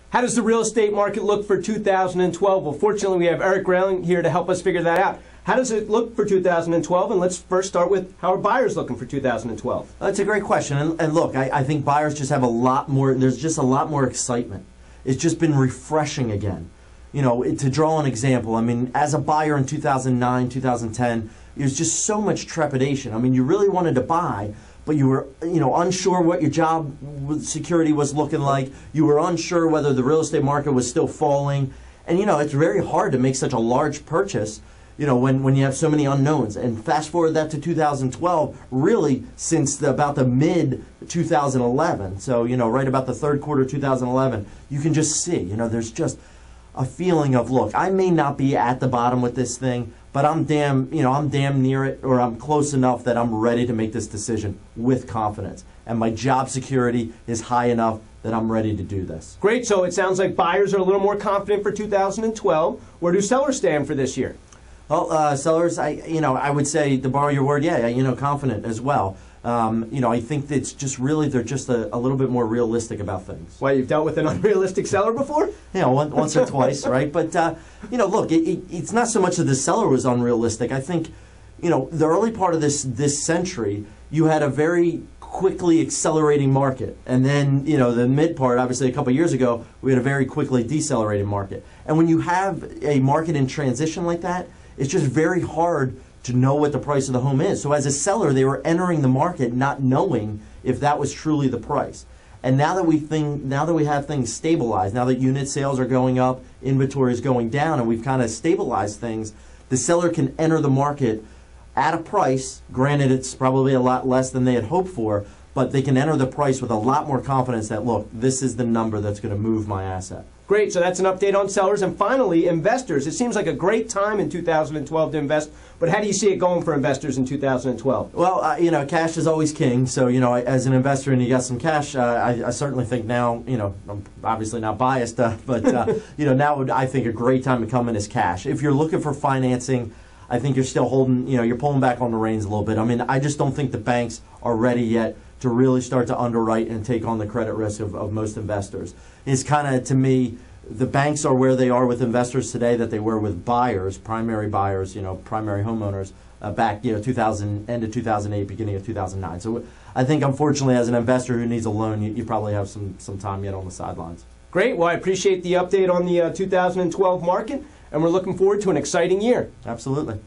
How does the real estate market look for 2012? Well, fortunately, we have Eric Grayling here to help us figure that out. How does it look for 2012? And let's first start with how are buyers looking for 2012? That's a great question. And look, I think buyers just have a lot more, there's just a lot more excitement. It's just been refreshing again. You know, to draw an example, I mean, as a buyer in 2009, 2010, there's just so much trepidation. I mean, you really wanted to buy, but you were, unsure what your job security was looking like. You were unsure whether the real estate market was still falling. And, it's very hard to make such a large purchase, when you have so many unknowns. And fast forward that to 2012, really since about the mid-2011, so, right about the third quarter of 2011, you can just see, there's just a feeling of, look, I may not be at the bottom with this thing, but I'm damn near it, or I'm close enough that I'm ready to make this decision with confidence. And my job security is high enough that I'm ready to do this. Great. So it sounds like buyers are a little more confident for 2012. Where do sellers stand for this year? Well, sellers, I would say, to borrow your word, confident as well. I think it's just really, they're just a little bit more realistic about things. Why, you've dealt with an unrealistic seller before? Once or twice, right? But, look, it's not so much that the seller was unrealistic. I think, the early part of this century, you had a very quickly accelerating market. And then, the mid part, obviously a couple of years ago, we had a very quickly decelerating market. And when you have a market in transition like that, it's just very hard to know what the price of the home is. So as a seller, they were entering the market not knowing if that was truly the price. And now that we have things stabilized, now that unit sales are going up, inventory is going down, and we've kind of stabilized things, the seller can enter the market at a price. Granted, it's probably a lot less than they had hoped for, but they can enter the price with a lot more confidence that, look, this is the number that's going to move my asset. Great, so that's an update on sellers. And finally, investors. It seems like a great time in 2012 to invest, but how do you see it going for investors in 2012? Well, cash is always king. So, as an investor and you got some cash, I certainly think now, I'm obviously not biased, but, now would, I think, a great time to come in is cash. If you're looking for financing, I think you're still holding, you're pulling back on the reins a little bit. I mean, I just don't think the banks are ready yet to really start to underwrite and take on the credit risk of most investors. It's kind of, to me, the banks are where they are with investors today that they were with buyers, primary buyers, primary homeowners back, end of 2008, beginning of 2009. So I think, unfortunately, as an investor who needs a loan, you probably have some time yet on the sidelines. Great. Well, I appreciate the update on the 2012 market, and we're looking forward to an exciting year. Absolutely.